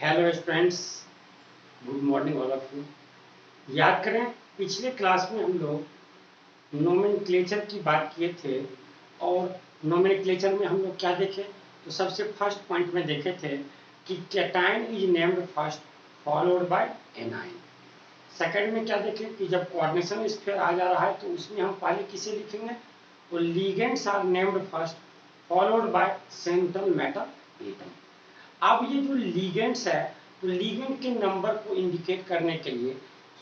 Hello students, good morning all of you. याद करें, पिछले क्लास में हम लोग नोमेनक्लेचर की बात किए थे और नोमेनक्लेचर में हम लोग क्या देखे। तो सबसे फर्स्ट पॉइंट में देखे थे कि cation is named first followed bye A9. Second में क्या देखे कि जब कोऑर्डिनेशन स्फीयर आ जा रहा है तो उसमें हम पहले किसे लिखेंगे, तो ligands are named first followed by central metal atom. अब ये जो लिगेंड्स है, तो लिगेंड के नंबर को इंडिकेट करने के लिए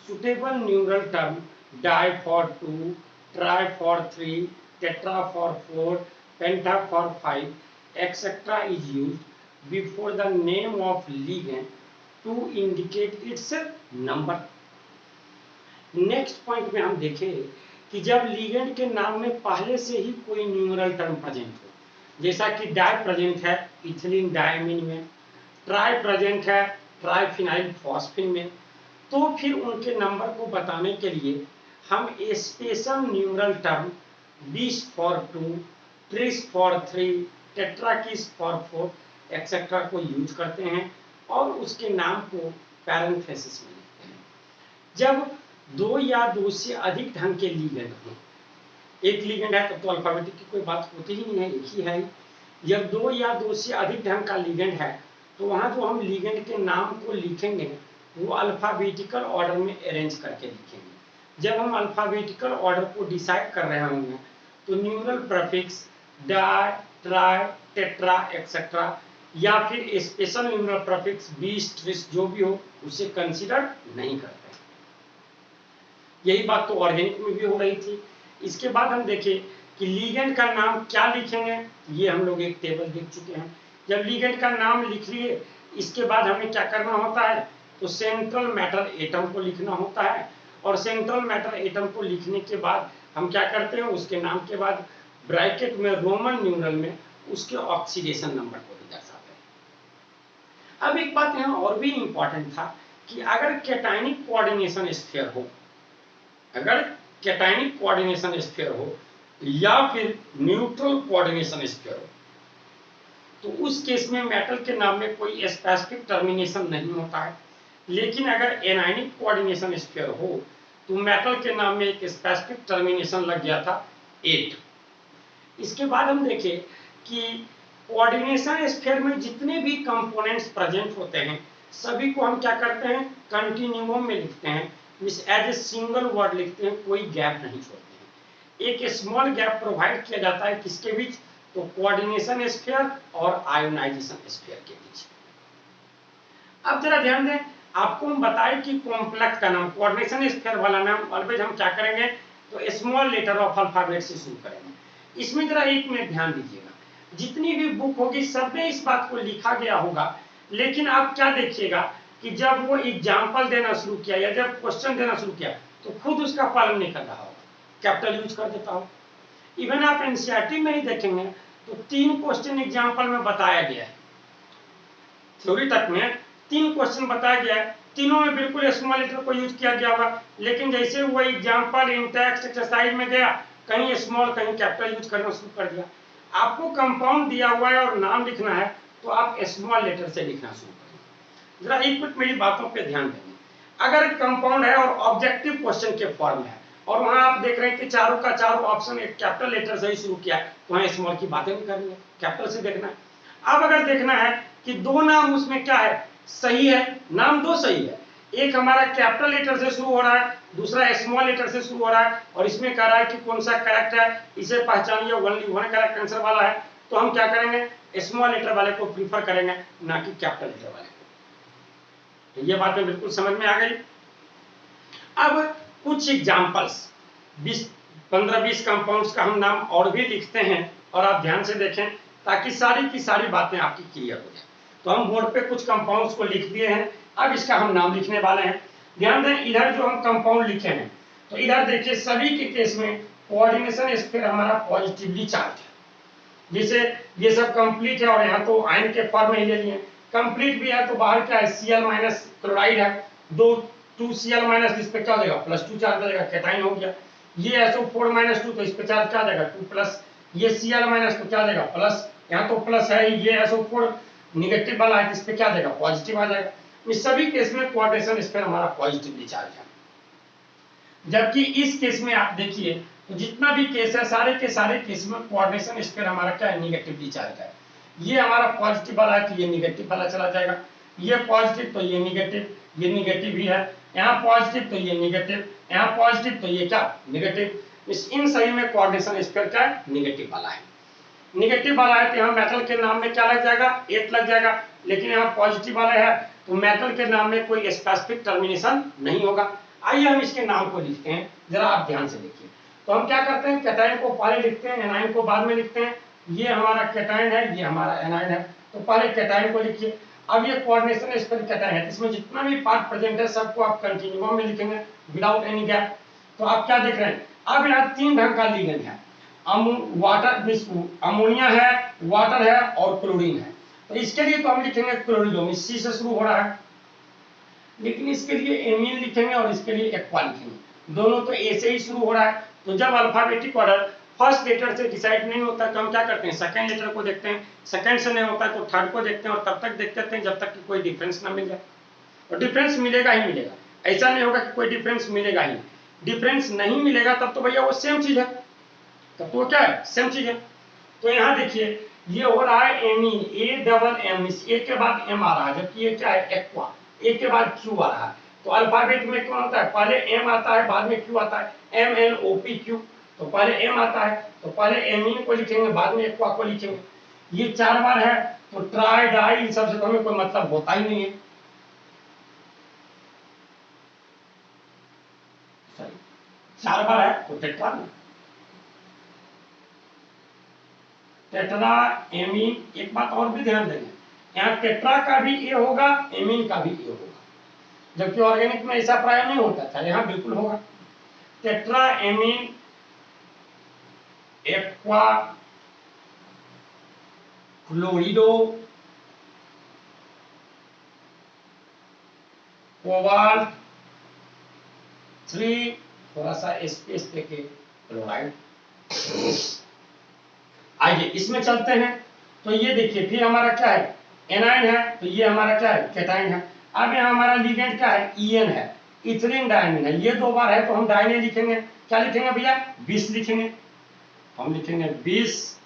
suitable numeral term di for 2, tri for 3, tetra for 4, penta for 5 etcetera is used before the name of ligand to indicate its number. Next point में हम देखें कि जब लिगेंड के नाम में पहले से ही कोई न्यूमरल टर्म प्रेजेंट हो, जैसा कि डाई प्रेजेंट है इथिलीन डायमीन में, ट्राई प्रेजेंट है ट्राइफिनाइल फॉस्फिन में, तो फिर उनके नंबर को बताने के लिए हम special numeral term 20 for 2, tris for 3, tetrakis for 4 etcetera को यूज करते हैं और उसके नाम को पैरेंथेसिस में लिखते हैं। जब दो या दो से अधिक ढंग के लिगेंड हों, एक लिगेंड है तब तो अल्फाबेटिक की कोई बात होती ही नहीं है, एक ही है। जब दो या दो से अधिक ढंग का लिगेंड है तो वहाँ जो हम लिगेंड के नाम को लिखेंगे वो अल्फाबेटिकल ऑर्डर में अरेंज करके लिखेंगे। जब हम अल्फाबेटिकल ऑर्डर को डिसाइड कर रहे होंगे तो numeral prefix di, tri, tetra etcetera या फिर स्पेशल न्यूमरल प्रीफिक्स 20, ट्रिस जो भी हो उसे कंसीडर नहीं करते। यही बात तो ऑर्गेनिक में भी हो रही थी। इसके बाद हम देखें कि लिगेंड का नाम क्या लिखेंगे, ये हम लोग एक टेबल देख चुके हैं। जब लिगेंड का नाम लिख लिए, इसके बाद हमें क्या करना होता है, तो सेंट्रल मैटर एटम को लिखना होता है और सेंट्रल मैटर एटम को लिखने के बाद हम क्या करते हैं, उसके नाम के बाद ब्रैकेट में रोमन न्यूमरल में उसके ऑक्सीडेशन नंबर को भी दर्शाते हैं। अब एक बात यहाँ और भी इंपॉर्टेंट था कि अगर कैटायनिक कोऑर्डिनेशन स्फीयर हो, अगर कैटायनिक कोऑर्डिनेशन स्फीयर हो या फिर न्यूट्रल कोऑर्डिनेशन स्फीयर हो, तो उस केस में मेटल के नाम में कोई स्पेसिफिक टर्मिनेशन नहीं होता है। लेकिन अगर एनायनिक कोऑर्डिनेशन स्फीयर हो तो मेटल के नाम में एक स्पेसिफिक टर्मिनेशन लग गया था 8। इसके बाद हम देखें कि कोऑर्डिनेशन स्फीयर में जितने भी कंपोनेंट्स प्रेजेंट होते हैं सभी को हम क्या करते हैं, कंटिन्यूम में लिखते हैं, means as a single word लिखते हैं, कोई गैप नहीं छोड़ते हैं। एक स्मॉल गैप प्रोवाइड किया जाता है किसके बीच, तो कोऑर्डिनेशन स्फीयर और आयोनाइजेशन स्फीयर के बीच। अब जरा ध्यान दें, आपको हम बताएं कि कॉम्प्लेक्स का नाम, कोऑर्डिनेशन स्फीयर वाला नाम ऑलवेज हम क्या करेंगे, तो स्मॉल लेटर ऑफ अल्फाबेट से शुरू करेंगे। इसमें जरा एक मिनट ध्यान दीजिएगा, जितनी भी बुक होगी सब में इस बात को लिखा गया होगा, लेकिन आप क्या देखिएगा कि जब वो एग्जाम्पल देना शुरू किया या जब क्वेश्चन देना शुरू किया तो खुद उसका पालन नहीं कर रहा होगा, कैपिटल यूज कर देता हो। इवन आप एनसीईआरटी में ही देखेंगे तो 3 क्वेश्चन एग्जाम्पल में बताया गया है, थ्योरी तक में 3 क्वेश्चन बताया गया है, तीनों में बिल्कुल स्मॉल लेटर को यूज किया गया होगा, लेकिन जैसे वो एग्जाम्पल इन टेक्स्ट एक्सरसाइज में गया कहीं स्मॉल कहीं कैपिटल यूज करना शुरू कर दिया। आपको कंपाउंड दिया हुआ है और नाम लिखना है तो आप स्मॉल लेटर से लिखना शुरू करें। जरा एक मिनट मेरी बातों पे ध्यान देंगे। अगर कंपाउंड है और ऑब्जेक्टिव क्वेश्चन के फॉर्म है और वहां आप देख रहे हैं कि चारों का चारों ऑप्शन एक कैपिटल लेटर से ही शुरू किया है, वहां स्मॉल की बातें नहीं करनी है, कैपिटल से देखना है। अब अगर देखना है कि दो नाम उसमें क्या है, सही है, नाम दो सही है, एक हमारा कैपिटल लेटर से शुरू हो रहा है, दूसरा स्मॉल लेटर से शुरू हो रहा है और इसमें कह रहा है कि कौन सा करेक्ट है, इसे पहचानिए, ओनली वन करेक्ट आंसर वाला है, तो हम क्या करेंगे, स्मॉल लेटर वाले को प्रीफर करेंगे ना कि कैपिटल लेटर वाले को। तो ये बातें बिल्कुल समझ में आ गई। अब कुछ एग्जांपल्स 15-20 कंपाउंड्स का हम नाम और भी लिखते हैं और आप ध्यान से देखें ताकि सारी की सारी बातें आपकी क्लियर हो जाए। तो हम बोर्ड पे कुछ कंपाउंड्स को लिख दिए हैं, अब इसका हम नाम लिखने वाले हैं। ध्यान दें, इधर जो हम कंपाउंड लिखे हैं तो इधर देखिए सभी के केस में कोऑर्डिनेशन स्फीयर हमारा पॉजिटिवली चार्ज है। जैसे ये सब कंप्लीट है और यहाँ तो आयन के फॉर्म में ही ले लिए, कंप्लीट भी है तो बाहर क्या है, Cl- क्लोराइड है, 2Cl- इस पे क्या हो जाएगा, +2 चार्ज आ जाएगा, कैटाइन हो गया। ये SO4-2 तो इस पे चार्ज क्या आ जाएगा, 2+, ये Cl- तो क्या आ जाएगा प्लस, यहाँ तो प्लस है, ये SO4 निगेटिव वाला है तो इस पे क्या देगा, पॉजिटिव आ जाएगा। इस सभी केस में कोऑर्डिनेशन स्क्वायर हमारा पॉजिटिवली चार्ज है। जबकि इस केस में आप देखिए तो जितना भी केस है सारे के सारे केस में कोऑर्डिनेशन स्क्वायर हमारा क्या है, निगेटिवली चार्ज है। ये हमारा पॉजिटिव वाला है तो ये निगेटिव वाला चला जाएगा, ये पॉजिटिव तो ये निगेटिव ही है, यहाँ पॉजिटिव तो ये निगेटिव, यहाँ पॉजिटिव तो ये क्या, निगेटिव। इन सभी में कोऑर्डिनेशन स्क्वायर क्या है, निगेटिव वाला है। निगेटिव वाला है तो यहाँ मेटल के नाम में क्या लग जाएगा, 8 लग जाएगा, लेकिन यहाँ पॉजिटिव वाला है तो मेटल के नाम में कोई स्पेसिफिक टर्मिनेशन नहीं होगा। आइए हम इसके नाम को लिखते हैं, जरा आप ध्यान से देखिए। तो हम क्या करते हैं, कैटायन को पहले लिखते हैं, एनायन को बाद में लिखते हैं। ये हमारा कैटायन है, ये हमारा एनायन है, तो पहले कैटायन को लिखिए। अब ये कोऑर्डिनेशन स्क्वायर कैटायन है, इसमें जितना भी पार्ट प्रेजेंट है सबको आप कंटिन्यूम में लिखेंगे विदाउट एनी गैप। तो आप क्या देख रहे हैं, अब यहाँ 3 ढंग का लिगेंड है, वाटर, अमोनिया है, वाटर है और क्लोरीन है। तो इसके लिए तो हम लिखेंगे क्लोरीडोम, इसी से शुरू हो रहा है, लेकिन इसके लिए एमीन लिखेंगे और इसके लिए एक्वा लिखेंगे, दोनों तो ए से ही शुरू हो रहा है। तो जब अल्फाबेटिक ऑर्डर फर्स्ट लेटर से डिसाइड नहीं होता तो हम क्या करते हैं, सेकंड लेटर को देखते हैं, सेकंड से नहीं होता तो थर्ड को देखते हैं, और तब तक देखते हैं जब तक कि कोई डिफरेंस ना मिल जाए। और डिफरेंस मिलेगा ही मिलेगा, ऐसा नहीं होगा कि कोई डिफरेंस मिलेगा ही, डिफरेंस नहीं मिलेगा तब तो भैया वो सेम चीज है, तब तो क्या है, सेम चीज है। तो यहाँ देखिए ये हो रहा है एमीन, ए डबल एम, ए के बाद एम आ रहा है, जबकि ये क्या है, एक्वा, ए के बाद क्यू आ रहा है। तो अल्फाबेट में कौन होता है, पहले एम आता है बाद में क्यू आता है, M N O P Q. तो पहले एम आता है तो पहले एमीन को लिखेंगे बाद में एक्वा को लिखेंगे। ये 4 बार है तो ट्राई डाई इन सबसे तो हमें कोई मतलब होता ही नहीं है, 4 बार है तो टेट्रा में, टेट्रा एमीन। एक बात और भी ध्यान देंगे, यहाँ टेट्रा का भी ए होगा, एमीन का भी ए होगा, जबकि ऑर्गेनिक में ऐसा प्राय नहीं होता था, यहाँ बिल्कुल होगा। टेट्रा एमीन एक्वा क्लोरिडो कोबाल्ट 3, थोड़ा सा स्पेस देके क्लोराइड। आइए इसमें चलते हैं। तो ये देखिए फिर हमारा क्या है, एनायन है, तो ये हमारा क्या है, कैटायन है। अब यहाँ हमारा लिगेंड क्या है, ईएन है, इथीलिन डायमीन है, ये 2 बार है तो हम डायने लिखेंगे, क्या लिखेंगे भैया, 20 लिखेंगे, हम लिखेंगे 20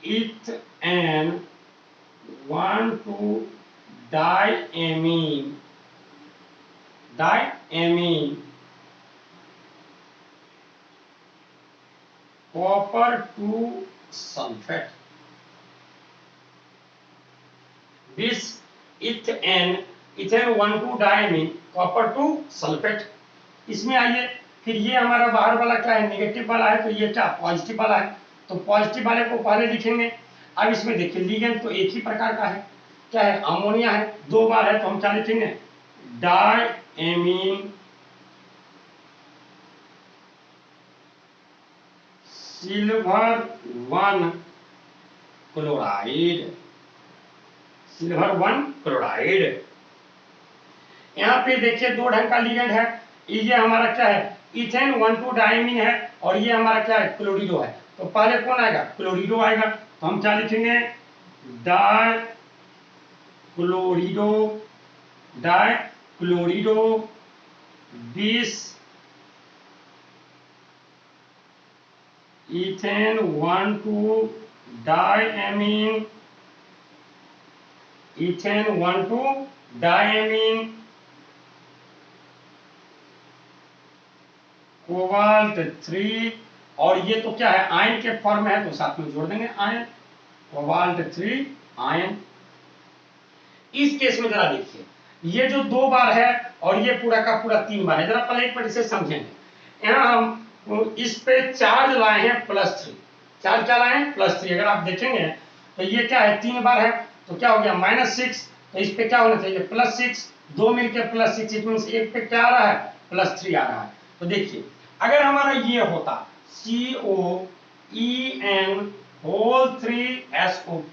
ethane 1,2 diamine, diamine copper 2 sulphate, 20 ethane 1,2 diamine copper 2 sulphate. इसमें आइए फिर ये हमारा बाहर वाला क्या है, नेगेटिव वाला है, तो ये क्या पॉजिटिव वाला है, तो पॉजिटिव वाले को पहले लिखेंगे। अब इसमें देखिए लिगेंड तो एक ही प्रकार का है, क्या है, अमोनिया है, 2 बार है तो हम क्या लिखेंगे, diamine silver 1 chloride, silver 1 chloride. यहाँ पे देखिए 2 ढंग का लिगेंड है, ये हमारा क्या है, इथेन 1,2 डायमीन है, और ये हमारा क्या है, क्लोरिडो है। तो पहले कौन आएगा, क्लोरिडो आएगा, तो हम क्या लिखेंगे, dichlorido, dichlorido 20 ethane 1,2 diamine, ethane 1,2 diamine cobalt 3, और ये तो क्या है, आयन के फॉर्म में है तो साथ में जोड़ देंगे आयन, कोबाल्ट 3 आयन। इस केस में जरा देखिए ये जो 2 बार है और ये पूरा का पूरा 3 बार है, जरा पहले एक बार इसे समझेंगे। यहाँ हम इस पे चार्ज लाए हैं +3, चार्ज क्या लाए हैं, +3। अगर आप देखेंगे तो ये क्या है, 3 बार है तो क्या हो गया, -6, तो इस पे क्या होना चाहिए, +6, 2 मिलकर +6, इट मीन एक पे क्या आ रहा है, +3 आ रहा है। तो देखिए अगर हमारा ये होता COEN3SO4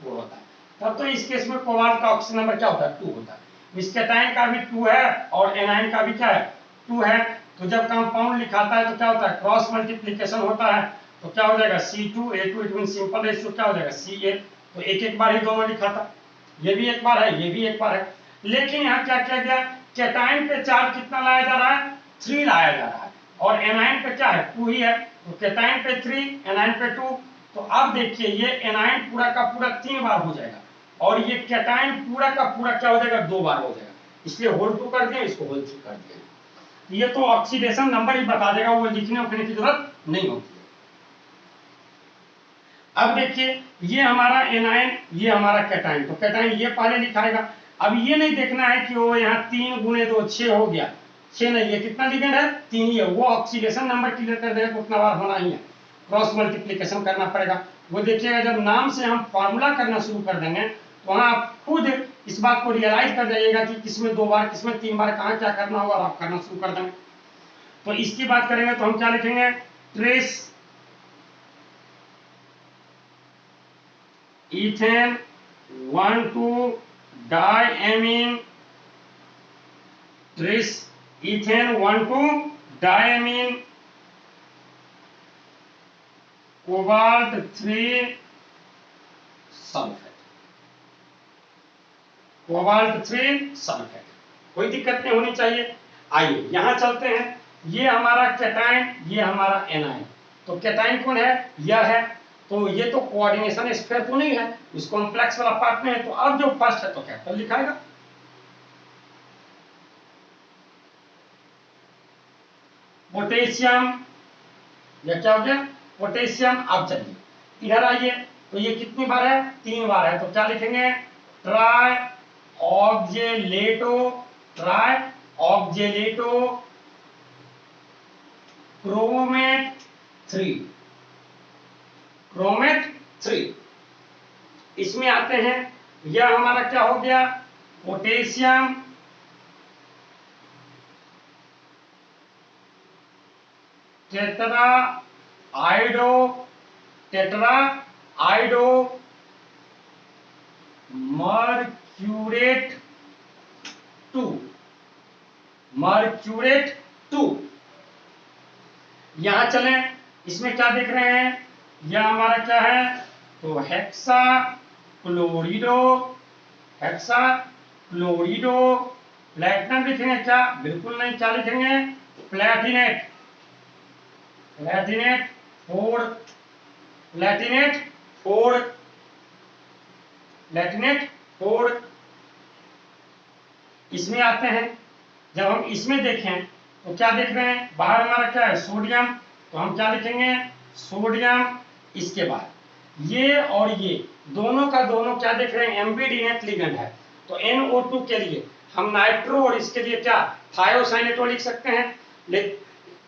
होता तब तो इस केस में कोबाल्ट का ऑक्सीजन नंबर क्या होता है, 2 होता है। इस कैटायन का भी 2 है और एनायन का भी क्या है, 2 है। तो जब कंपाउंड लिखाता है तो क्या होता है, क्रॉस मल्टीप्लीकेशन होता है, तो क्या हो जाएगा, C2A2, it mean simple ratio क्या हो जाएगा, CA। तो एक एक बार ही दोनों लिखा था, ये भी एक बार है, ये भी एक बार है। लेकिन यहाँ क्या किया गया, कैटाइन पे चार्ज कितना लाया जा रहा है, 3 लाया जा रहा है, और एनाइन पे क्या है, 2 ही है। तो कैटाइन पे 3, एनाइन पे 2। तो अब देखिए ये एनाइन पूरा का पूरा 3 बार हो जाएगा, और ये कैटाइन पूरा का पूरा क्या हो जाएगा, 2 बार हो जाएगा। इसलिए होल 2 कर दिया, इसको होल 3 कर दिया। ये तो ऑक्सीडेशन नंबर ही बता देगा, वो लिखने उखने की जरूरत नहीं होती है। अब देखिए ये हमारा एनायन, ये हमारा कैटाइन, तो कैटाइन ये पहले लिखाएगा। अब ये नहीं देखना है कि वो यहाँ 3 गुणे 2 6 हो गया, 6 नहीं, ये कितना लिगेंड है, 3 ही है। वो ऑक्सीडेशन नंबर क्लियर कर देगा तो उतना बार होना ही है, क्रॉस मल्टीप्लीकेशन करना पड़ेगा। वो देखिएगा जब नाम से हम फॉर्मूला करना शुरू कर देंगे तो वहां आप खुद इस बात को रियलाइज कर जाइएगा कि किसमें 2 बार, किसमें 3 बार, कहाँ क्या करना होगा, और आप करना शुरू कर देंगे। तो इसकी बात करेंगे तो हम क्या लिखेंगे, trace ethane 1,2 diamine, trace ethane 1,2 diamine cobalt 3 sulphate, cobalt 3 sulphate. कोई दिक्कत नहीं होनी चाहिए। आइए यहां चलते हैं, ये हमारा कैटाइन, ये हमारा एनाइन। तो कैटाइन कौन है, यह है। तो ये तो कोऑर्डिनेशन स्फीयर तो नहीं है, इस कॉम्प्लेक्स वाला पार्ट में है। तो अब जो फर्स्ट है तो कैपिटल लिखाएगा, पोटेशियम, यह क्या हो गया, पोटेशियम। अब चलिए इधर आइए, तो ये कितनी बार है, 3 बार है। तो क्या लिखेंगे, try oxalato, try oxalato chromate 3, chromate 3। इसमें आते हैं, यह हमारा क्या हो गया, पोटेशियम टेट्रा आइडो, टेट्रा आइडो मर्क्यूरेट 2, मर्क्यूरेट 2। यहां चलें, इसमें क्या देख रहे हैं, यह हमारा क्या है, तो हेक्सा क्लोरिडो, हेक्सा क्लोरिडो। प्लेटिनम लिखेंगे क्या, बिल्कुल नहीं, क्या लिखेंगे, प्लेटिनेट, प्लेटिनेट 4, प्लेटिनेट 4, प्लेटिनेट 4। इसमें आते हैं, जब हम इसमें देखें तो क्या देख रहे हैं, बाहर हमारा क्या है, सोडियम। तो हम क्या लिखेंगे, सोडियम। इसके बाद ये और ये दोनों का दोनों क्या देख रहे हैं, एम्बीडिनेट लिगेंड है। तो NO2 के लिए हम नाइट्रो, और इसके लिए क्या, थायोसाइनेटो लिख सकते हैं।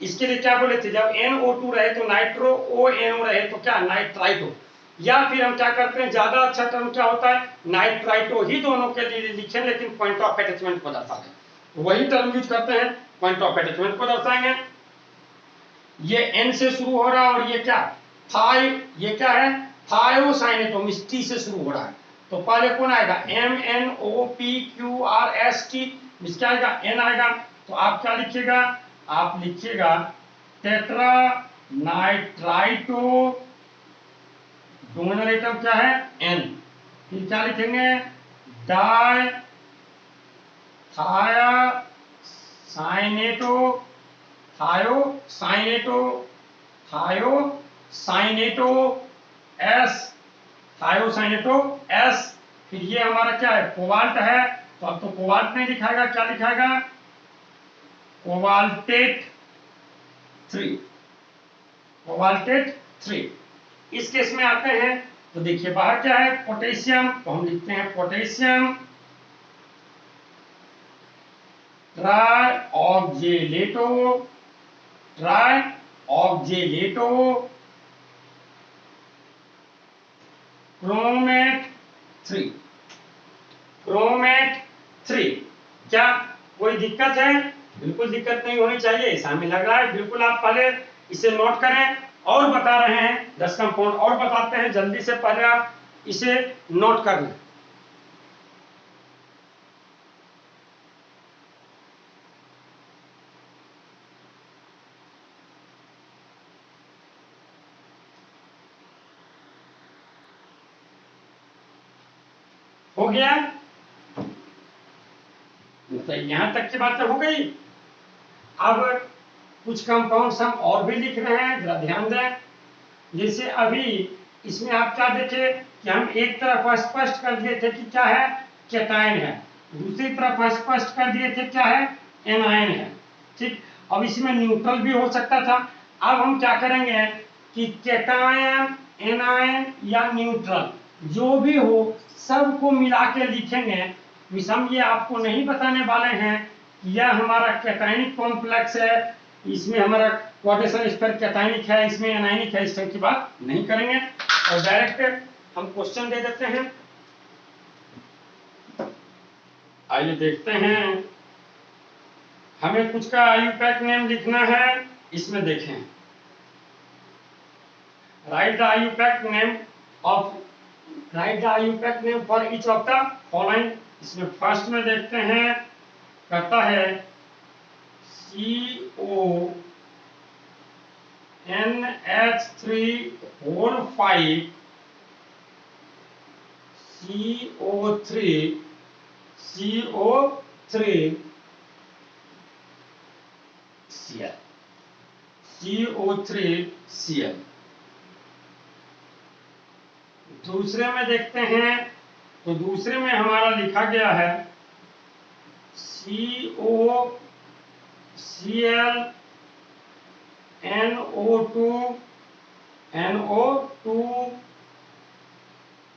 इसके लिए क्या बोले थे, जब NO2 रहे तो नाइट्रो, ONO रहे तो क्या, नाइट्राइटो। या फिर हम क्या करते हैं, ज्यादा अच्छा टर्म क्या होता है, नाइट्राइटो ही दोनों के लिए लिखें, लेकिन पॉइंट ऑफ अटैचमेंट को दर्शाते हैं, वही टर्म यूज करते हैं, पॉइंट ऑफ अटैचमेंट को दर्शाएंगे। ये N से शुरू हो रहा है, और ये क्या, थाई, ये क्या है, थायोसाइनेटो, मिस्टी से शुरू हो रहा है। तो पहले कौन आएगा, MNOPQRST, इसका आएगा N आएगा। तो आप क्या लिखिएगा, आप लिखिएगा टेट्रा नाइट्राइटो, डोमिनल एटम क्या है, N। फिर क्या लिखेंगे, dithiocyanato, thiocyanato, thiocyanato S, thiocyanato S। फिर ये हमारा क्या है, कोबाल्ट है। तो अब तो कोबाल्ट नहीं लिखाएगा, क्या लिखाएगा, कोबाल्टेट 3, कोबाल्टेट 3। इस केस में आते हैं, तो देखिए बाहर क्या है, पोटेशियम। तो हम लिखते हैं potassium try oxalato, try oxalato chromate 3, chromate 3। क्या कोई दिक्कत है, बिल्कुल दिक्कत नहीं होनी चाहिए, ऐसा हमें लग रहा है। बिल्कुल आप पहले इसे नोट करें, और बता रहे हैं 10 कंपाउंड और बताते हैं, जल्दी से पहले आप इसे नोट कर लें। हो गया, तो यहां तक की बातें हो गई। अब कुछ कंपाउंड्स हम और भी लिख रहे हैं, जरा ध्यान दें। जैसे अभी इसमें आप क्या देखे कि हम एक तरफ स्पष्ट कर दिए थे कि क्या है, केटायन है, दूसरी तरफ स्पष्ट कर दिए थे क्या है, एनायन है। ठीक, अब इसमें न्यूट्रल भी हो सकता था। अब हम क्या करेंगे कि केटायन, एनायन या न्यूट्रल जो भी हो सबको मिला के लिखेंगे। हम ये आपको नहीं बताने वाले हैं कि यह हमारा कैटायनिक कॉम्प्लेक्स है, इसमें हमारा क्वाड्रेशन स्फीयर कैटायनिक है, इसमें एनायनिक है, इस तरह की बात नहीं करेंगे। और डायरेक्ट हम क्वेश्चन दे देते हैं। आइए देखते हैं, हमें कुछ का आईयूपैक नेम लिखना है। इसमें देखें, right the IUPAC name for each of the following. इसमें फर्स्ट में देखते हैं, कहता है CONH3 CO3 CO3Cl। दूसरे में देखते हैं, तो दूसरे में हमारा लिखा गया है COCl NO2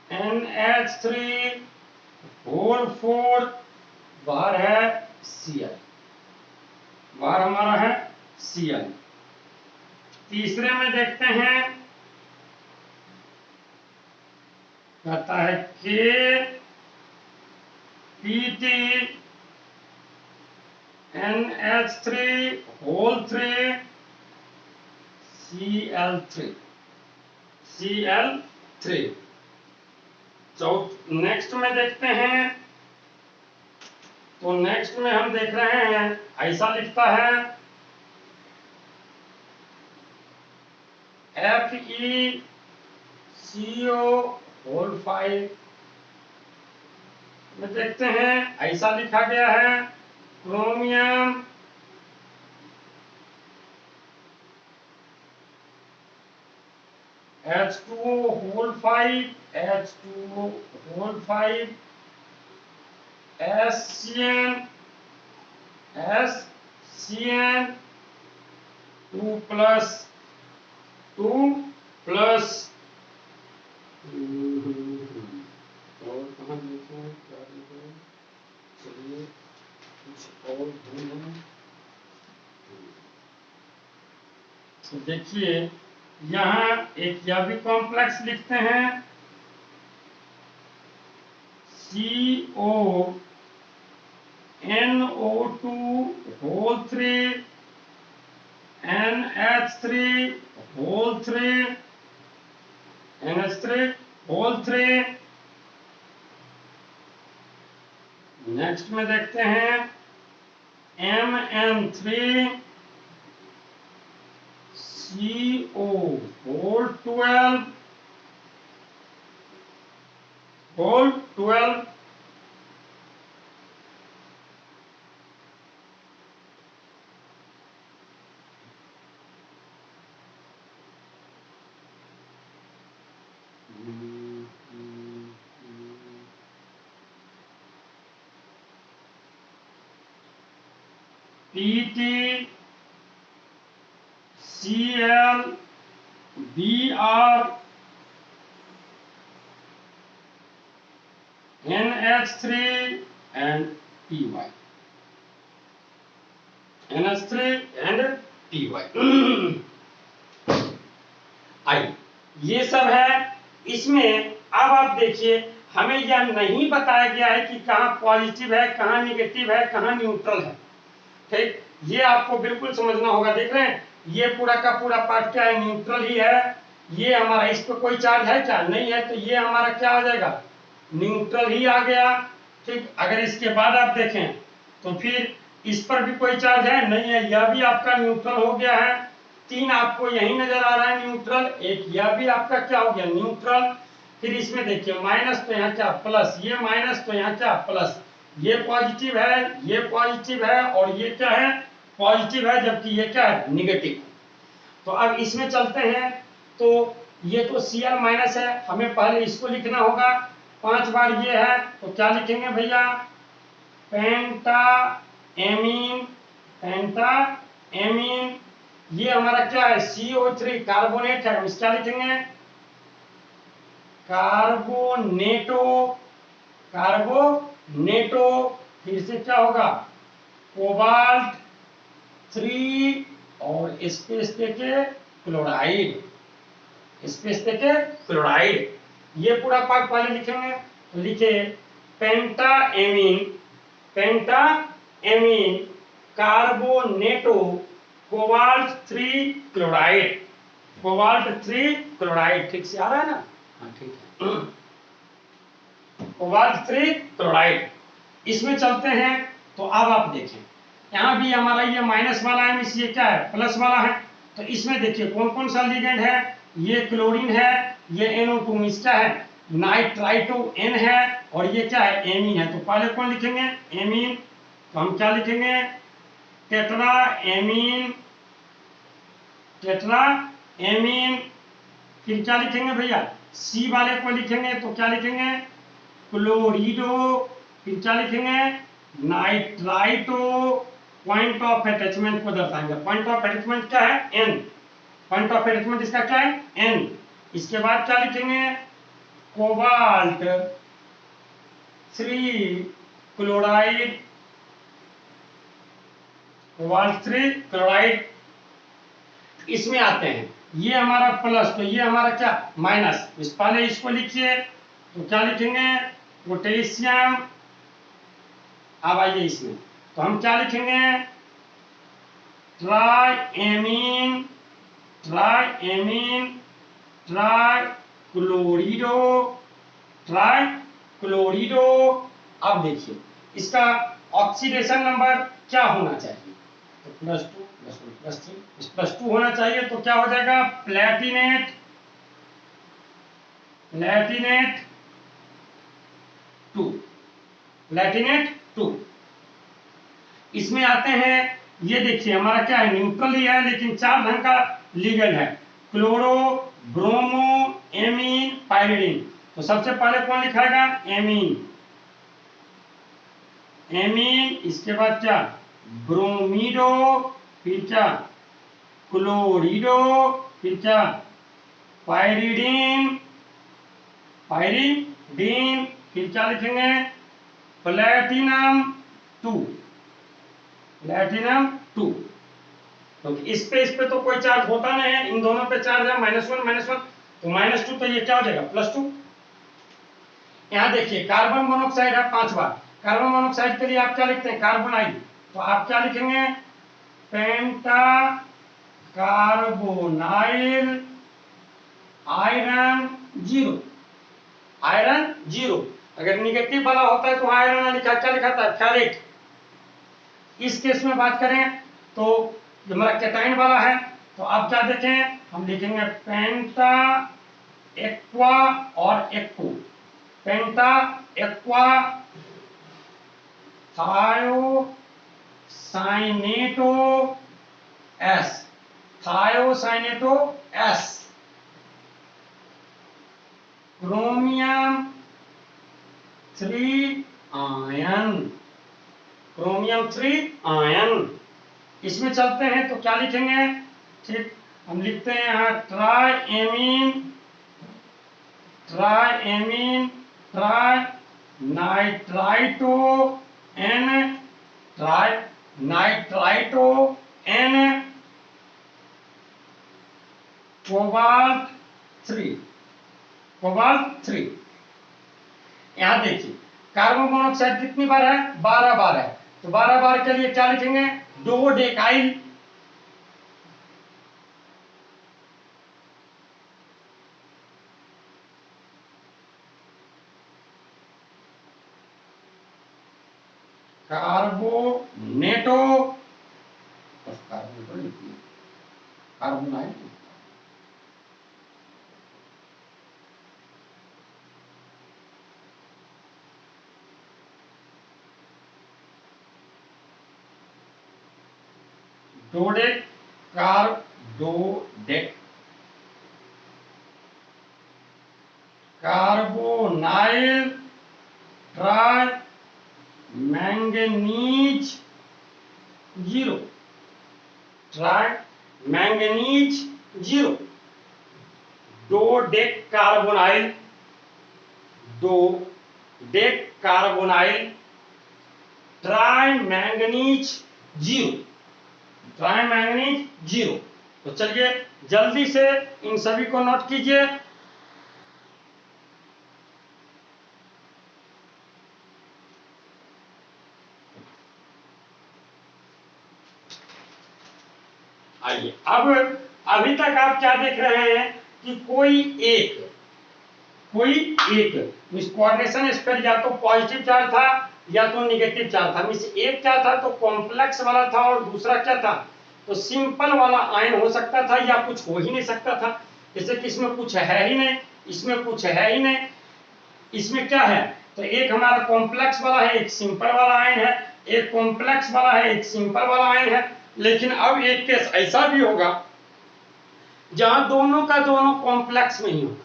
NH3 बाहर है Cl, बाहर हमारा है Cl। तीसरे में देखते हैं, कहता है KPT NH3 Cl3। नेक्स्ट में देखते हैं, तो नेक्स्ट में हम देख रहे हैं, ऐसा लिखता है FeCO5 में देखते हैं, ऐसा लिखा गया है क्रोमियम H2O5 SCN 2+। और कहाँ लिखें, क्या लिखें, चलिए कुछ और ढूंढें। तो देखिए यहाँ एक यह भी कॉम्प्लेक्स लिखते हैं CONO2 NH3। नेक्स्ट में देखते हैं MN3 CO12। PT CL BR NH3 and PY NH3 and PY। आई ये सब है इसमें। अब आप देखिए, हमें यह नहीं बताया गया है कि कहाँ पॉजिटिव है, कहाँ निगेटिव है, कहाँ न्यूट्रल है। ठीक, ये आपको बिल्कुल समझना होगा। देख रहे हैं, ये पूरा का पूरा पार्ट क्या है, न्यूट्रल ही है। ये हमारा, इस पर कोई चार्ज है क्या, नहीं है, तो ये हमारा क्या हो जाएगा, न्यूट्रल ही आ गया। ठीक, अगर इसके बाद आप देखें तो फिर इस पर भी कोई चार्ज है, नहीं है, यह भी आपका न्यूट्रल हो गया है। 3 आपको यही नजर आ रहा है न्यूट्रल, एक यह भी आपका क्या हो गया, न्यूट्रल। फिर इसमें देखिए माइनस तो यहाँ क्या प्लस, ये माइनस तो यहाँ क्या प्लस, ये पॉजिटिव है, ये पॉजिटिव है और ये क्या है पॉजिटिव है, जबकि ये क्या है निगेटिव। तो अब इसमें चलते हैं, तो ये तो Cl माइनस है, हमें पहले इसको लिखना होगा, 5 बार ये है तो क्या लिखेंगे भैया, पेंटा एमीन, पेंटा एमीन, ये हमारा क्या है CO3 कार्बोनेट है, हम क्या लिखेंगे कार्बोनेटो, कार्बोनेटो, फिर से क्या होगा कोबाल्ट 3 और स्पेस देके क्लोराइड, स्पेस देके क्लोराइड, ये पूरा पार्ट पहले लिखेंगे, तो लिखे pentaammine, pentaammine carbonato cobalt 3 chloride, cobalt 3 chloride, ठीक से आ रहा है ना, हाँ ठीक है, कोबाल्ट 3 क्लोराइड। इसमें चलते हैं, तो अब आप देखें यहाँ भी हमारा ये माइनस वाला है, मीन्स ये क्या है प्लस वाला है, तो इसमें देखिए कौन कौन सा लिगेंड है, ये क्लोरीन है, ये NO2 मीन्स क्या है नाइट्राइटो N है, और ये क्या है एमीन है, तो पहले कौन लिखेंगे एमीन, तो हम क्या लिखेंगे टेट्रा एमीन, टेट्रा एमीन, फिर क्या लिखेंगे भैया C वाले को लिखेंगे तो क्या लिखेंगे क्लोरिडो, फिर क्या लिखेंगे नाइट्राइटो, पॉइंट ऑफ अटैचमेंट को दर्शाएंगे, पॉइंट ऑफ अटैचमेंट क्या है N, पॉइंट ऑफ अटैचमेंट इसका क्या है N, इसके बाद क्या लिखेंगे कोबाल्ट 3 क्लोराइड, कोबाल्ट 3 क्लोराइड। इसमें आते हैं, ये हमारा प्लस तो ये हमारा क्या माइनस, इस पहले इसको लिखिए, तो क्या लिखेंगे पोटेशियम, अब आइए इसमें, तो हम क्या लिखेंगे ट्राइएमीन, ट्राइएमीन ट्राइक्लोरिडो, ट्राइक्लोरिडो। अब देखिए इसका ऑक्सीडेशन नंबर क्या होना चाहिए, तो +2 +1 +3 +2 होना चाहिए, तो क्या हो जाएगा प्लेटिनेट, प्लेटिनेट 2, प्लेटिनेट 2। इसमें आते हैं, ये देखिए हमारा क्या है न्यूट्रल ही है, लेकिन 4 ढंग का लिगेंड है, क्लोरो ब्रोमो एमीन पाइरिडिन, तो सबसे पहले कौन लिखाएगा एमीन, एमीन, इसके बाद क्या ब्रोमीडो, फिर क्या क्लोरिडो, फिर क्या पाइरिडिन, पाइरिडिन, फिर क्या लिखेंगे प्लेटिनम 2, प्लेटिनम 2, तो इस पे तो कोई चार्ज होता नहीं है, इन दोनों पे चार्ज है -1 तो -2, तो ये क्या हो जाएगा +2। यहाँ देखिए कार्बन मोनोऑक्साइड है 5 बार, कार्बन मोनोऑक्साइड के लिए आप क्या लिखते हैं कार्बोनाइल, तो आप क्या लिखेंगे पेंटा कार्बोनाइल आयरन 0, आयरन 0, अगर निगेटिव वाला होता है तो आयरन लिखा क्या लिखा था फेरिक। इस केस में बात करें तो हमारा कैटाइन वाला है, तो आप क्या देखें हम लिखेंगे पेंटा एक्वा और एक्को, pentaaqua thiocyanato S, thiocyanato S, chromium 3 ion, chromium 3 ion. इसमें चलते हैं तो क्या लिखेंगे, ठीक हम लिखते हैं यहाँ triammine, triammine trinitrito N, trinitrito N, cobalt 3, cobalt 3। यहाँ देखिए कार्बन मोनोऑक्साइड कितनी बार है 12 बार है, तो 12 बार के लिए क्या लिखेंगे डोडेकाइल, कार्बोनेटो, कार्बोनेटो लिखिए कार्बोनाइल, डोडेक कार्बोडेक carbonyl trimanganese zero trimanganese zero dodecacarbonyl trimanganese zero. तो चलिए जल्दी से इन सभी को नोट कीजिए। आइए अब अभी तक आप क्या देख रहे हैं कि कोई एक इस कोऑर्डिनेशन स्क्वायर या तो पॉजिटिव चार्ज था या तो नेगेटिव चार्ज था। मींस एक क्या था तो कॉम्प्लेक्स वाला था और दूसरा क्या था तो सिंपल वाला आयन हो सकता था या कुछ हो ही नहीं सकता था। जैसे कि इसमें कुछ है ही नहीं, इसमें कुछ है ही नहीं, इसमें क्या है तो एक हमारा कॉम्प्लेक्स वाला है, एक सिंपल वाला आयन है, एक कॉम्प्लेक्स वाला है, एक सिंपल वाला आयन है। लेकिन अब एक केस ऐसा भी होगा जहां दोनों का दोनों कॉम्प्लेक्स में ही होगा,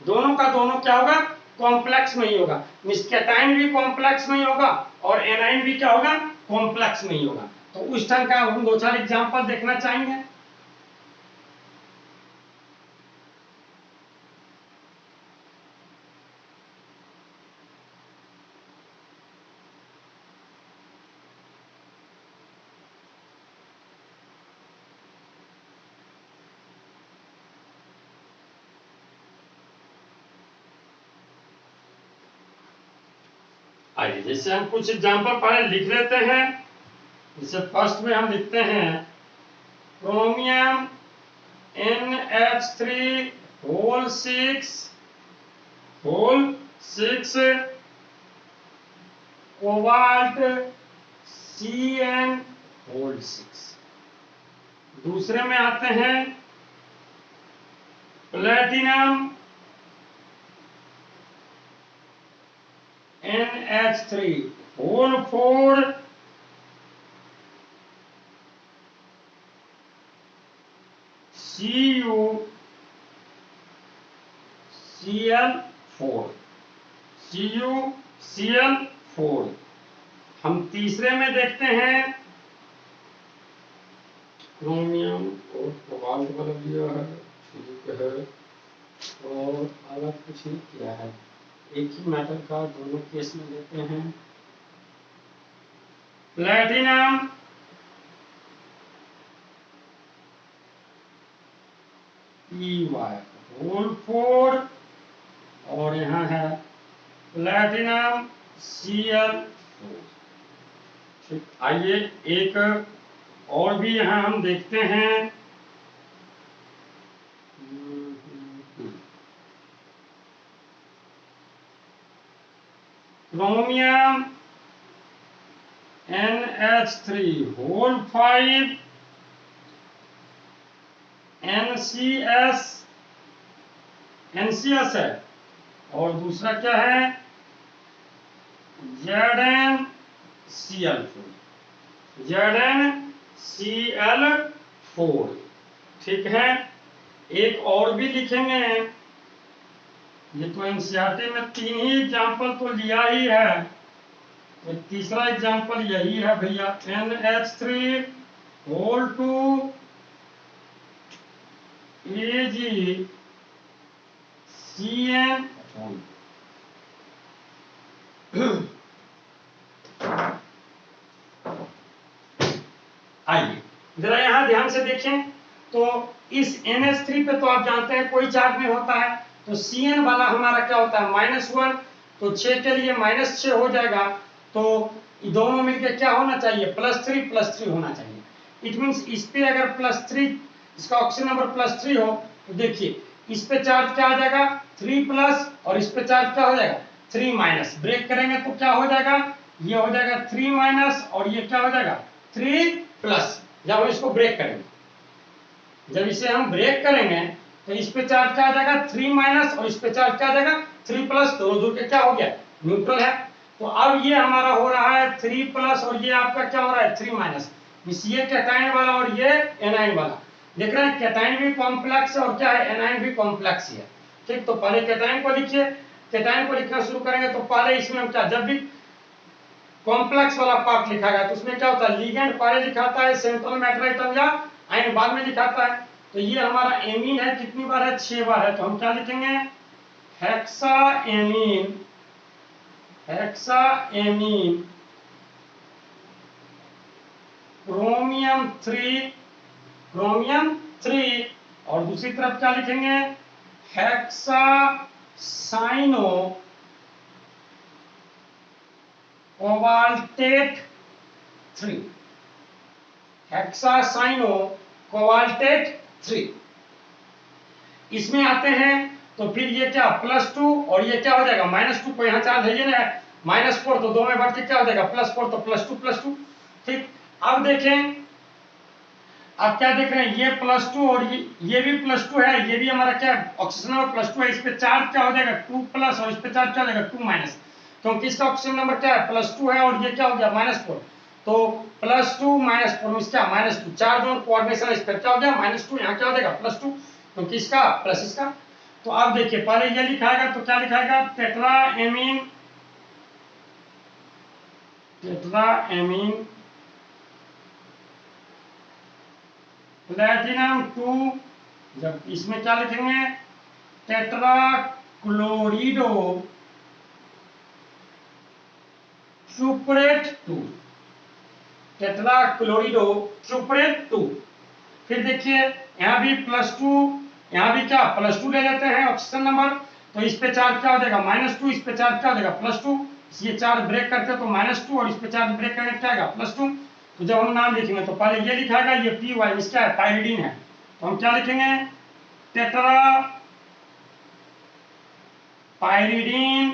दोनों का दोनों क्या होगा कॉम्प्लेक्स में ही होगा। मींस कैटाइन भी कॉम्प्लेक्स में ही होगा और एनाइन भी क्या होगा कॉम्प्लेक्स में ही होगा। तो उस ढंग का हम दो चार एग्जांपल देखना चाहेंगे। आइए जैसे हम कुछ एग्जांपल पहले लिख लेते हैं। जैसे फर्स्ट में हम लिखते हैं chromium NH3 whole 6 cobalt CN whole 6। दूसरे में आते हैं प्लेटिनम NH3 होल 4 CuCl4 हम तीसरे में देखते हैं क्रोमियम और कोबाल्ट बदल दिया है, ठीक है, और अलग कुछ नहीं किया है, एक ही मेटल का दोनों केस में लेते हैं। प्लेटिनम PY होल 4 और यहाँ है प्लेटिनम Cl4। ठीक, आइए एक और भी यहाँ हम देखते हैं। क्रोमियम NH3 होल 5 NCS है और दूसरा क्या है ZnCl4। ठीक है, एक और भी लिखेंगे। ये तो एनसीईआरटी में 3 ही एग्जाम्पल तो लिया ही है, तो तीसरा एग्जाम्पल यही है भैया NH3 होल 2 AgCN। आइए जरा यहां ध्यान से देखें तो इस NH3 पे तो आप जानते हैं कोई चार्ज नहीं होता है, तो Cn वाला हमारा क्या होता है -1, तो 6 के लिए -6 हो जाएगा। तो दोनों मिलकर क्या होना चाहिए +3 होना चाहिए। इट मींस इस पे अगर +3 इसका ऑक्सीजन नंबर +3 हो तो देखिए इस पे चार्ज क्या आ जाएगा 3+ और इस पे चार्ज क्या हो जाएगा 3-। ब्रेक करेंगे तो क्या हो जाएगा ये हो जाएगा 3- और ये क्या हो जाएगा 3+। जब हम इसको ब्रेक करेंगे, जब इसे हम ब्रेक करेंगे तो इस पे चार्ज क्या आ जाएगा 3- और इस पे चार्ज क्या आ जाएगा 3+। दोनों जुड़ के क्या हो गया न्यूट्रल है। तो अब ये हमारा हो रहा है 3+ और ये आपका क्या हो रहा है 3-। ये कैटाइन वाला और ये एनाइन वाला। देख रहे हैं कैटाइन भी कॉम्प्लेक्स है और क्या है, एनाइन भी कॉम्प्लेक्स ही है। ठीक, तो पहले कैटाइन को लिखिए। कैटाइन को लिखना शुरू करेंगे तो पहले इसमें हम क्या, जब भी कॉम्प्लेक्स वाला पार्ट लिखा गया तो उसमें क्या होता है, लिगेंड पहले लिखाता है, सेंट्रल मैटर आइटम या आयन बाद में लिखाता है। तो ये हमारा एमीन है, कितनी बार है, 6 बार है। तो हम क्या लिखेंगे, hexa ammine, hexa ammine chromium 3, chromium 3। और दूसरी तरफ क्या लिखेंगे, hexa cyano cobaltate 3, hexa cyano cobaltate 3। इसमें आते हैं तो फिर ये क्या +2 और ये क्या हो जाएगा -2 को यहाँ चार्ज है ये ना, -4 तो 2 में बढ़ के क्या हो जाएगा +4 तो +2। ठीक, अब देखें, आप क्या देख रहे हैं, ये +2 और ये भी +2 है, ये भी हमारा क्या ऑक्सीजन नंबर +2 है। इस पे चार्ज क्या हो जाएगा 2+ और इस पे चार्ज क्या हो जाएगा 2-, क्योंकि इसका ऑक्सीजन नंबर क्या है +2 है और ये क्या हो गया -4। तो +2 -4 इसका -2, चार्ज और कोऑर्डिनेशन इस पर क्या हो गया -2, यहाँ क्या हो जाएगा +2 क्योंकि इसका प्लस इसका। तो अब देखिए पहले ये लिखाएगा तो क्या लिखाएगा, टेट्राएमीन, टेट्राएमीन प्लैटिनम 2। जब इसमें क्या लिखेंगे, टेट्राक्लोरिडो सुपरेट 2, टेट्राक्लोरिडो सुपरेट 2। फिर देखिए यहाँ भी +2, यहाँ भी क्या +2 ले लेते हैं ऑक्सीजन नंबर, तो इस पे चार्ज क्या हो जाएगा -2, इस पे चार्ज क्या हो जाएगा +2, ये चार्ज ब्रेक करते तो -2 और इस पे चार्ज ब्रेक करके क्या आएगा +2। तो जब हम नाम लिखेंगे तो पहले ये लिखाएगा, ये PY इसका है पायरिडीन है, तो हम क्या लिखेंगे, टेट्रा पायरिडीन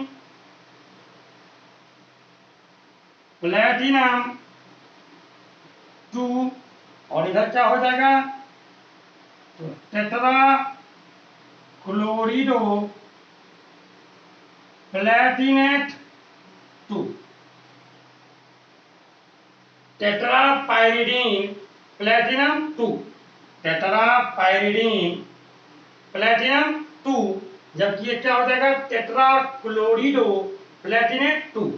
प्लैटिनम 2। और इधर क्या हो जाएगा, तो tetrachlorido platinate 2, tetrapyridine platinum 2, tetrapyridine platinum 2। जबकि ये क्या हो जाएगा, टेट्रा क्लोरिडो प्लैटिनेट 2।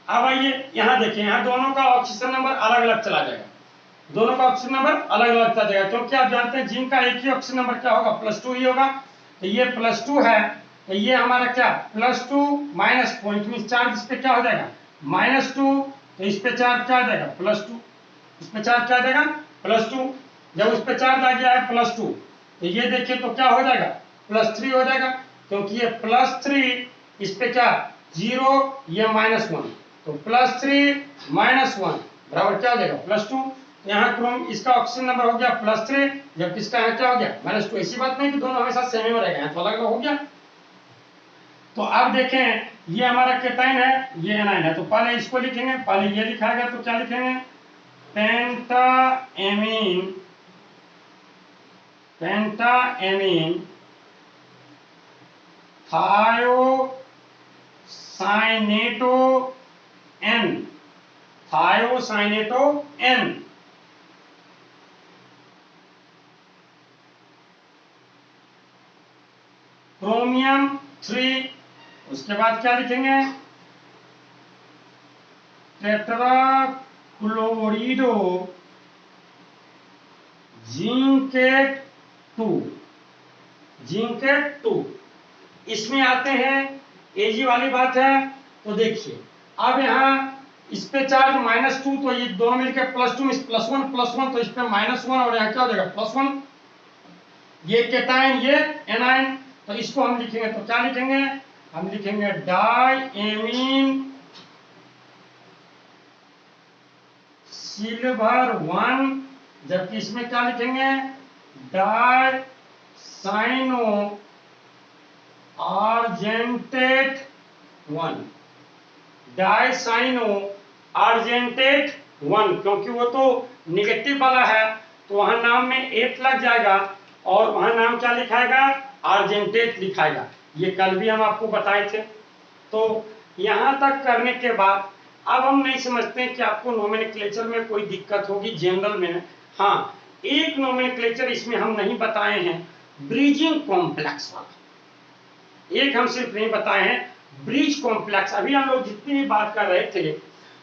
अब आइए यहाँ देखिए, यहाँ दोनों का ऑक्सीजन नंबर अलग अलग चला जाएगा, दोनों का ऑक्सीजन नंबर अलग अलग चला जाएगा, क्योंकि आप जानते हैं जिनका एक ही ऑक्सीजन नंबर क्या होगा +2 ही होगा। तो ये +2 है, तो ये हमारा क्या +2 -पॉइंट में चार्ज इस पे क्या हो जाएगा -2, तो इस पे चार्ज क्या आ जाएगा +2, इस पे चार्ज क्या आ जाएगा +2। जब उस पे चार्ज आ गया है +2 तो ये देखिए तो क्या हो जाएगा +3 हो जाएगा, क्योंकि ये +3 इस पे क्या 0, ये -1, तो +3 -1 बराबर क्या हो जाएगा +2। यहाँ क्रोम इसका ऑक्सीजन नंबर हो गया +3, जबकि इसका यहाँ क्या हो गया -2। ऐसी बात नहीं कि दोनों हमेशा सेम ही रहेगा, यहाँ तो अलग अलग हो गया। तो अब देखें ये हमारा केटाइन है, ये एनाइन है, तो पहले इसको लिखेंगे, पहले ये लिखाएगा तो क्या लिखेंगे, पेंटाएमीन, पेंटाएमीन thiocyanato N, thiocyanato N। Chromium 3। उसके बाद क्या लिखेंगे, टेट्राक्लोरिडो जिंकेट 2, जिंकेट 2। इसमें आते हैं एजी वाली बात है, तो देखिए अब यहाँ इस पे चार्ज -2, तो ये दोनों मिलकर +2 में +1 तो इस पे -1 और यहाँ क्या हो जाएगा +1। ये केटाइन ये एनाइन, तो इसको हम लिखेंगे तो क्या लिखेंगे, हम लिखेंगे डाईएमीन सिल्वर 1, जबकि इसमें क्या लिखेंगे डाईसाइनो आर्जेंटेट 1, डाईसाइनो आर्जेंटेट 1, क्योंकि वो तो निगेटिव वाला है तो वहां नाम में 8 लग जाएगा और वहां नाम क्या लिखाएगा आर्जेंटेट लिखाएगा। ये कल भी हम आपको बताए थे। तो यहां तक करने के बाद अब हम नहीं समझते हैं कि आपको नोमेनक्लेचर में कोई दिक्कत होगी जनरल में। हाँ, एक नोमेनक्लेचर इसमें हम नहीं बताए हैं, ब्रिजिंग कॉम्प्लेक्स वाला। एक हम सिर्फ नहीं बताए हैं ब्रिज कॉम्प्लेक्स। अभी हम लोग जितनी भी बात कर रहे थे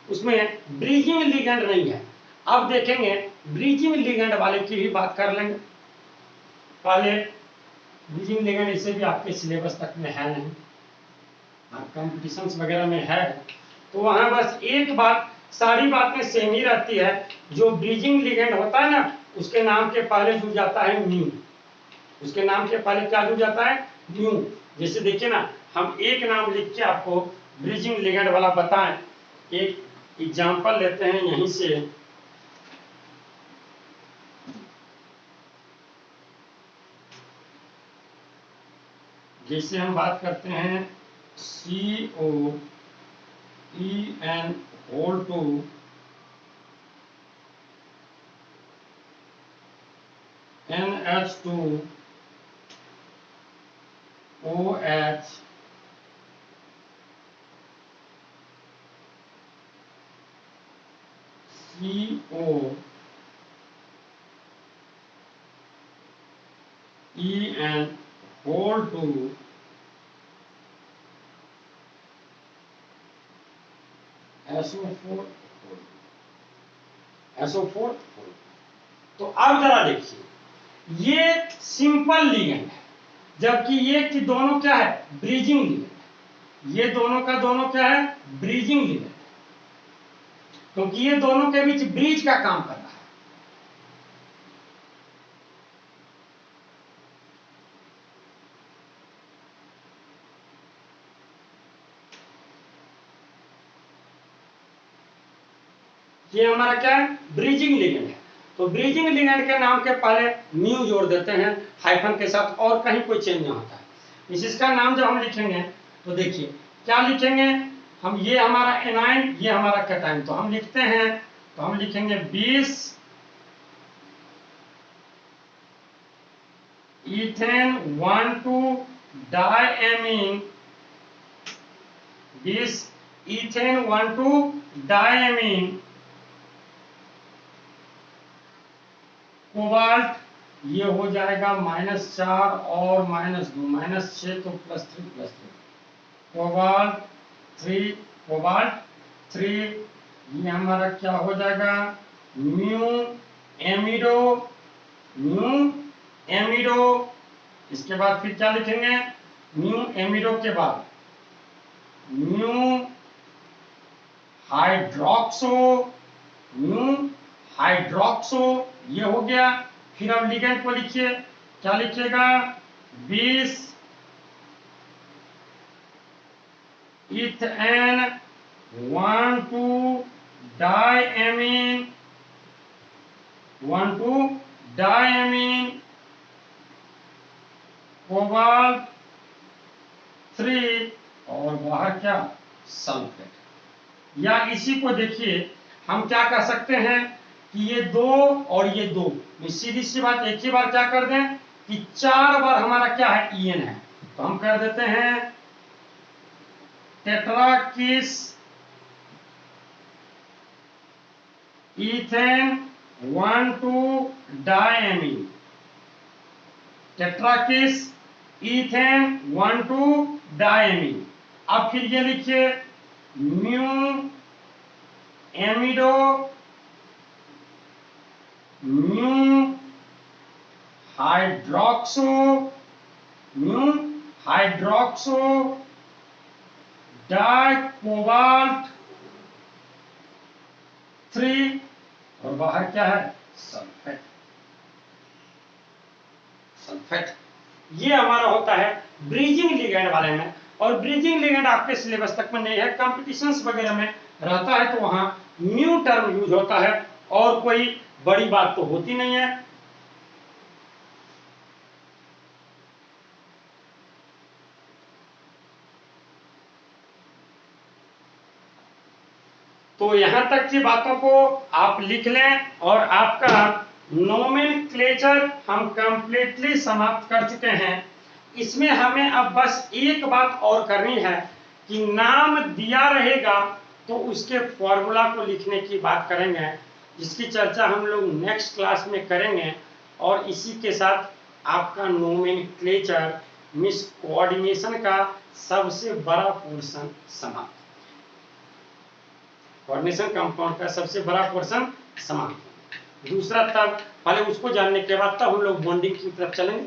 उसमें ब्रिजिंग लिगेंड नहीं है। अब देखेंगे ब्रिजिंग लिगेंड वाले की भी बात कर लेंगे। पहले ब्रिजिंग लिगेंड इससे भी आपके सिलेबस तक में है नहीं, कंपटीशंस वगैरह में है, तो वहां बस एक बात, सारी बातें सेम ही रहती है। जो ब्रिजिंग लिगेंड होता है ना, उसके नाम के पहले जुड़ जाता है म्यू। उसके नाम के पहले क्या जुड़ जाता है? म्यू। जैसे देखिए ना, हम एक नाम लिख के आपको ब्रिजिंग लिगेंड वाला बताएं। एक एग्जांपल लेते हैं यहीं से। जैसे हम बात करते हैं COEN whole two NH2 OH COEN whole two SO4। तो अब जरा देखिए, ये सिंपल लिगेंड है, जबकि ये कि दोनों क्या है? Bridging ligand. ये दोनों का दोनों क्या है? ब्रिजिंग लिगेंड, क्योंकि ये दोनों के बीच ब्रिज का काम कर रहा है। ये हमारा क्या है? ब्रिजिंग लिगेंड है। तो ब्रिजिंग लिगेंड के नाम के पहले म्यू जोड़ देते हैं हाइफन के साथ, और कहीं कोई चेंज नहीं होता है। इसका नाम जब हम लिखेंगे तो देखिए क्या लिखेंगे हम, ये हमारा एनाइन, ये हमारा कैटाइन। तो हम लिखते हैं, तो हम लिखेंगे 20 इथेन 1,2 डायएमीन, 20 इथेन 1,2 डायएमीन कोबाल्ट, ये हो जाएगा -4 और -2, -6 तो +3 कोबाल्ट 3, कोबाल्ट 3, ये हमारा क्या हो जाएगा? Mu amido, mu amido. इसके बाद फिर क्या लिखेंगे? म्यू एमिडो के बाद म्यू हाइड्रोक्सो, म्यू हाइड्रोक्सो, ये हो गया। फिर अब लिगेंड को लिखिए, क्या लिखिएगा? 20 इथेन 1,2 डायएमीन, 1,2 डायएमीन कोबाल्ट 3, और बाहर क्या? सल्फेट। या इसी को देखिए हम क्या कर सकते हैं कि ये 2 और ये 2, सीधी सी बात, एक ही बार क्या कर दें कि 4 बार हमारा क्या है? ईएन है। तो हम कर देते हैं tetrakis ethane 1,2 diamine, tetrakis ethane 1,2 diamine. अब फिर ये लिखिए mu amido, mu hydroxo, mu hydroxo dicobalt 3, और बाहर क्या है? Sulphate, sulphate. ये हमारा होता है ब्रिजिंग लिगेंड वाले में। और ब्रिजिंग लिगेंड आपके सिलेबस तक में नहीं है, कंपटीशंस वगैरह में रहता है, तो वहां म्यू टर्म यूज होता है, और कोई बड़ी बात तो होती नहीं है। तो यहां तक की बातों को आप लिख लें, और आपका नोमेनक्लेचर हम कंप्लीटली समाप्त कर चुके हैं। इसमें हमें अब बस एक बात और करनी है कि नाम दिया रहेगा तो उसके फॉर्मूला को लिखने की बात करेंगे, जिसकी चर्चा हम लोग नेक्स्ट क्लास में करेंगे। और इसी के साथ आपका नोमेनक्लेचर मींस कोऑर्डिनेशन का सबसे बड़ा पोर्शन समाप्त। कोऑर्डिनेशन कंपाउंड का सबसे बड़ा पोर्शन समाप्त। दूसरा तब पहले उसको जानने के बाद तब हम लोग बॉन्डिंग की तरफ चलेंगे।